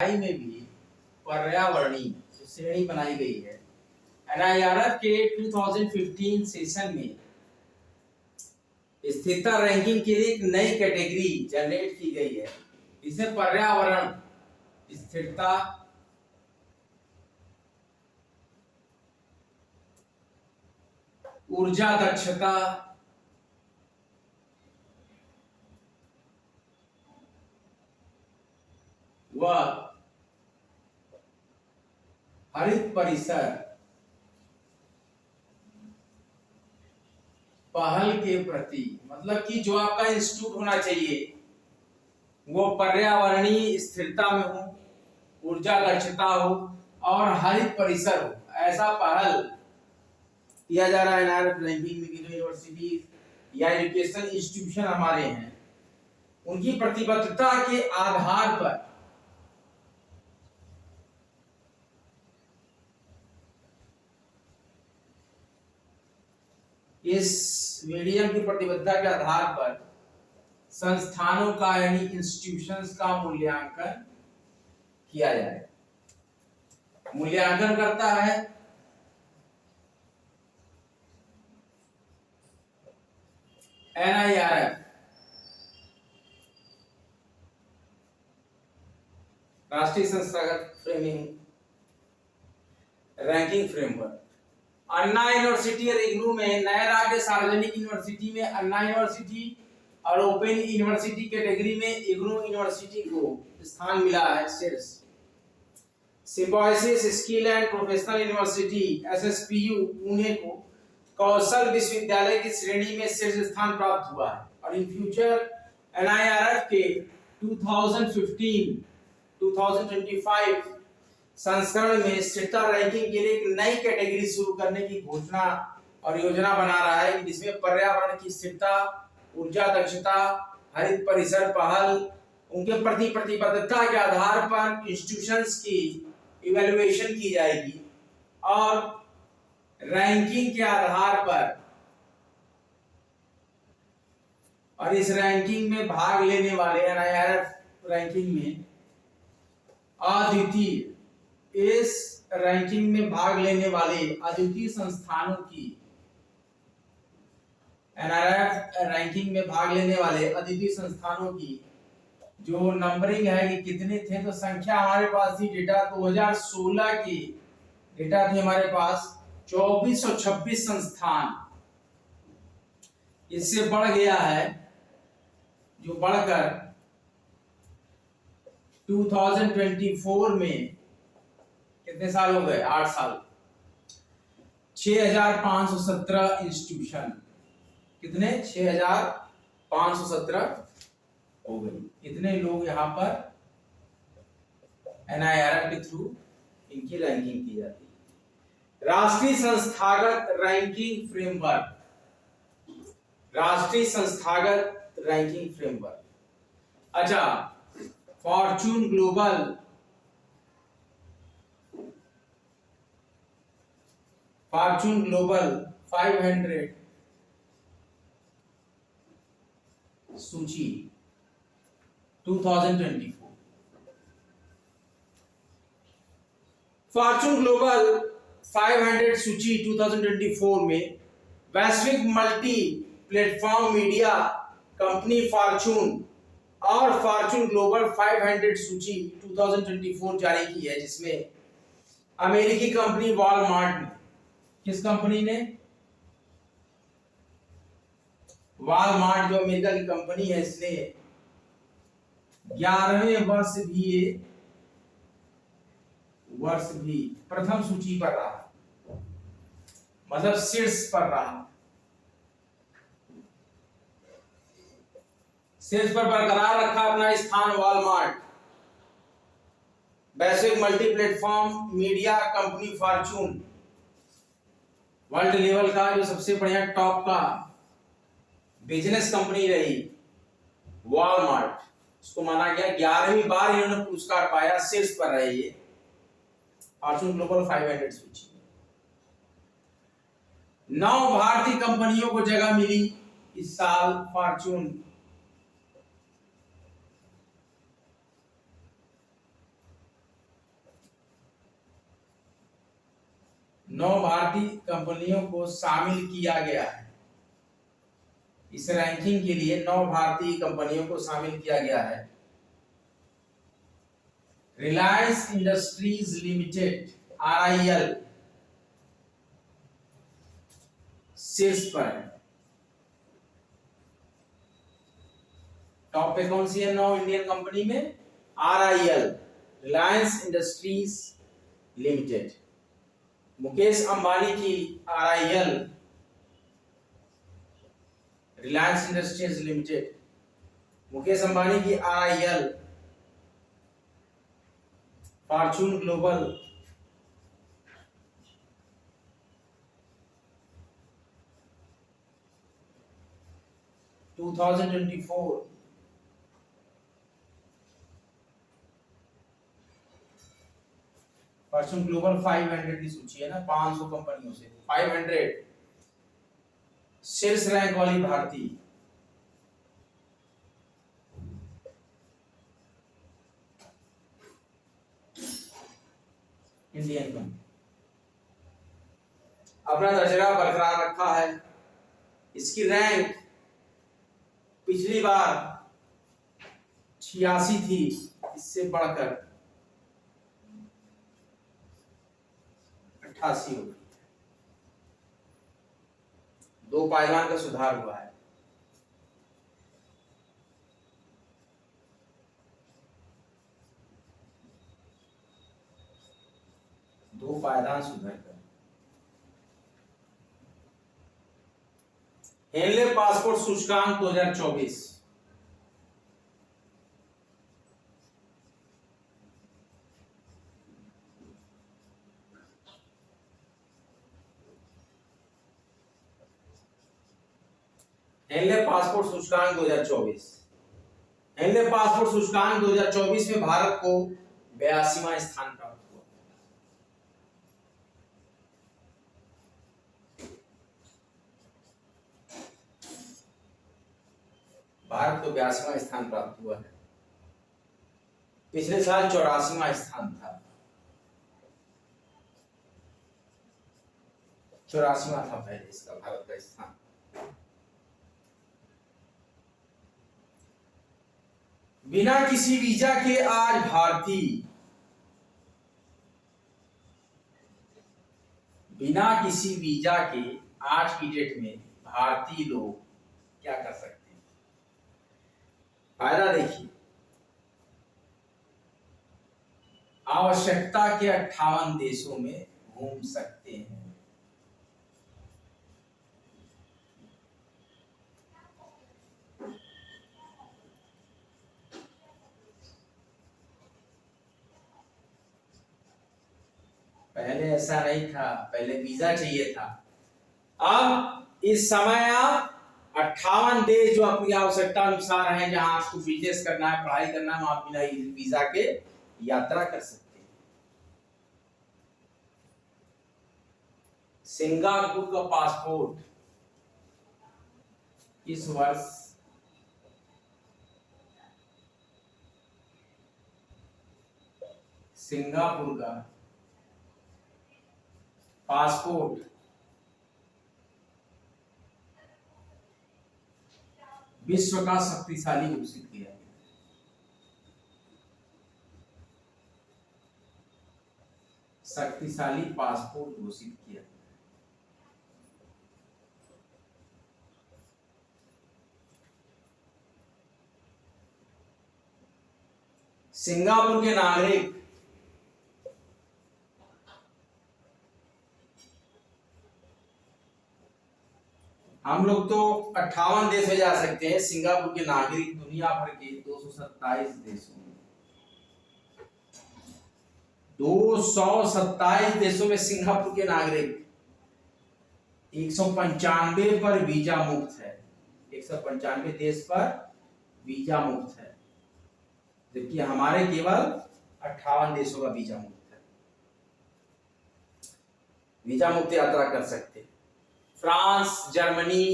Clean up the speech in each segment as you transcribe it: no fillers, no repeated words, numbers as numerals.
में भी पर्यावरणीय श्रेणी बनाई गई है। एनआईआरएफ के 2015 सेशन में स्थिरता रैंकिंग के लिए एक नई कैटेगरी जनरेट की गई है, जिसमें पर्यावरण, स्थिरता, ऊर्जा दक्षता, व हरित परिसर पहल के प्रति, मतलब कि जो आपका इंस्टीट्यूट होना चाहिए वो पर्यावरणीय स्थिरता में हो, ऊर्जा दक्षता हो और हरित परिसर हो, ऐसा पहल किया जा रहा है एनआईआरएफ रैंकिंग में। जो यूनिवर्सिटी या एजुकेशन इंस्टीट्यूशन हमारे हैं, उनकी प्रतिबद्धता के आधार पर इस मीडियम की प्रतिबद्धता के आधार पर संस्थानों का यानी इंस्टीट्यूशंस का मूल्यांकन किया जाए। मूल्यांकन करता है एनआईआरएफ, राष्ट्रीय संस्थागत framing ranking framework. Anna university और इग्नू में नए राज्य सार्वजनिक यूनिवर्सिटी में अन्ना यूनिवर्सिटी और ओपन यूनिवर्सिटी कैटेगरी में इग्नू यूनिवर्सिटी को स्थान मिला है शीर्ष। Symbiosis skill and professional university SSPU Pune को कौशल विश्वविद्यालय की श्रेणी में शीर्ष स्थान प्राप्त हुआ है। और इन फ्यूचर एनआईआरएफ के 2015-2025 संस्करण में स्थिरता रैंकिंग के लिए एक नई कैटेगरी शुरू करने की घोषणा और योजना बना रहा है, जिसमें पर्यावरण की स्थिरता, ऊर्जा दक्षता, हरित परिसर पहल, उनके प्रति प्रतिबद्धता के आधार पर इंस्टीट्यूशंस की इवैल्यूएशन की जाएगी और रैंकिंग के आधार पर, और इस रैंकिंग में भाग लेने वाले एनआईआरएफ रैंकिंग में अद्वितीय, इस रैंकिंग में भाग लेने वाले अद्वितीय संस्थानों की, एनआईआरएफ रैंकिंग में भाग लेने वाले अद्वितीय संस्थानों की जो नंबरिंग है कि कितने थे, तो संख्या हमारे पास थी डेटा 2016 की डेटा थी हमारे पास 2426 संस्थान। इससे बढ़ गया है, जो बढ़कर 2024 में कितने साल हो गए, 8 साल, 6517 इंस्टीट्यूशन, कितने 6517 हो गई। इतने लोग यहाँ पर एनआईआरएफ के थ्रू इनकी रैंकिंग की जाती है। राष्ट्रीय संस्थागत रैंकिंग फ्रेमवर्क, राष्ट्रीय संस्थागत रैंकिंग फ्रेमवर्क। अच्छा, फॉर्च्यून ग्लोबल, फॉर्च्यून ग्लोबल 500 सूची 2024, फॉर्च्यून ग्लोबल 500 सूची 2024 में वैश्विक multi platform media company Fortune और फॉर्च्यून ग्लोबल 500 सूची 2024 जारी की है, जिसमें अमेरिकी कंपनी वॉलमार्ट ने, किस कंपनी ने, वॉलमार्ट जो अमेरिका की कंपनी है, इसने 11वें वर्ष भी प्रथम सूची पर रहा, मतलब शीर्ष पर रहा, शीर्ष पर बरकरार रखा अपना स्थान वॉलमार्ट। वैश्विक multi platform media company Fortune, world level का जो सबसे बढ़िया टॉप का बिजनेस कंपनी रही वॉलमार्ट, उसको माना गया 11वीं बार इन्होंने पुरस्कार पाया, शीर्ष पर रहे ये फॉर्च्यून ग्लोबल 500 सूची। 9 भारतीय कंपनियों को जगह मिली इस साल फॉर्च्यून 9 भारतीय कंपनियों को शामिल किया गया है। इस रैंकिंग के लिए 9 भारतीय कंपनियों को शामिल किया गया है। रिलायंस इंडस्ट्रीज लिमिटेड RIL शीर्ष पर है। टॉप पे कौन सी है 9 इंडियन कंपनी में? RIL, Reliance Industries Limited. Mukesh Ambani की RIL, Reliance Industries Limited, Mukesh Ambani की RIL, Fortune Global, to 2024 Fortune Global 500 की सूची है ना, 500 कंपनियों से 500 शीर्ष रैंक वाली भारतीय। इंडियन कंपनी अपना दर्जा बरकरार रखा है। इसकी रैंक पिछली बार 86 थी, इससे बढ़कर 88 हो गई। 2 पायदान का सुधार हुआ है। दो पायदान सुधर कर। हेनले पासपोर्ट सूचकांक 2024। हेनले पासपोर्ट सूचकांक 2024। हेनले पासपोर्ट सूचकांक 2024 में भारत को 82वां स्थान प्राप्त हुआ। भारत को 82वां स्थान प्राप्त हुआ है। पिछले साल 84वां स्थान था। 84वां था पहले इसका भारत का स्थान। बिना किसी वीजा के आज भारतीय, बिना किसी वीजा के आज की डेट में भारतीय लोग क्या कर सकते हैं? फायदा देखिए, आवश्यकता के 58 देशों में घूम सकते हैं। पहले ऐसा नहीं था, पहले वीजा चाहिए था। अब इस समय आप 58 देश जो अपनी आवश्यकता अनुसार हैं, जहां आपको बिजनेस करना है, पढ़ाई करना है, वहां बिना वीजा के यात्रा कर सकते हैं। सिंगापुर का पासपोर्ट इस वर्ष सिंगापुर का पासपोर्ट विश्व का शक्तिशाली घोषित किया गया। शक्तिशाली पासपोर्ट घोषित किया। सिंगापुर के नागरिक हम लोग तो 58 देश में जा सकते हैं। सिंगापुर के नागरिक दुनिया भर के 227 देशों में, 227 देशों में सिंगापुर के नागरिक 195 पर वीजा मुक्त है। 195 देश पर वीजा मुक्त है, जबकि हमारे केवल 58 देशों का वीजा मुक्त है। वीजा मुक्त यात्रा कर सकते हैं। France, Germany,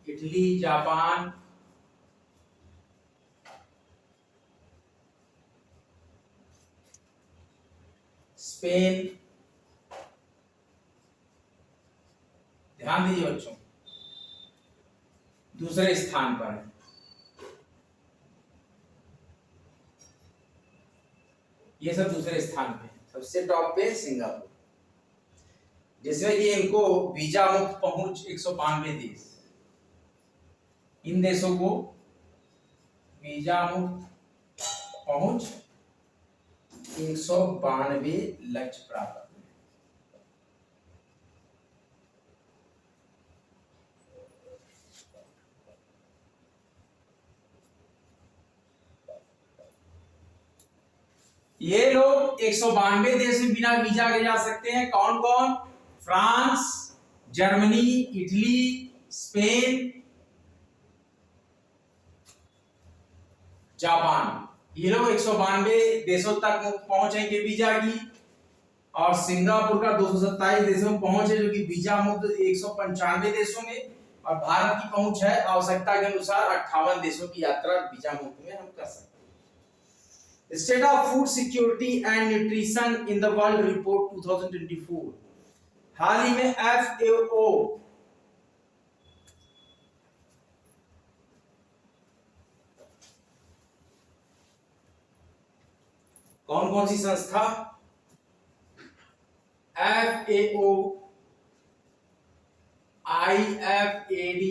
Italy, Japan, Spain, ध्यान दीजिए बच्चों, दूसरे स्थान पर है। ये सब दूसरे स्थान पे, सबसे टॉप पे सिंगापुर, जिसमें कि इनको वीजा मुक्त पहुंच 192 देश, इन देशों को वीजा मुक्त पहुंच 192 लक्ष्य प्राप्त। ये लोग 192 देश में बिना वीजा के जा सकते हैं। कौन कौन? France, Germany, Italy, Spain, Japan, ये लोग 192 देशों तक पहुंच है वीजा की। और सिंगापुर का 227 देशों में पहुंच है, जो कि वीजा मुक्त 195 देशों में। और भारत की पहुंच है आवश्यकता के अनुसार 58 देशों की यात्रा वीजा मुक्त में हम कर सकते हैं। State of Food Security and Nutrition in the World Report 2024, हाल ही में FAO कौन कौन सी संस्था? FAO, IFAD,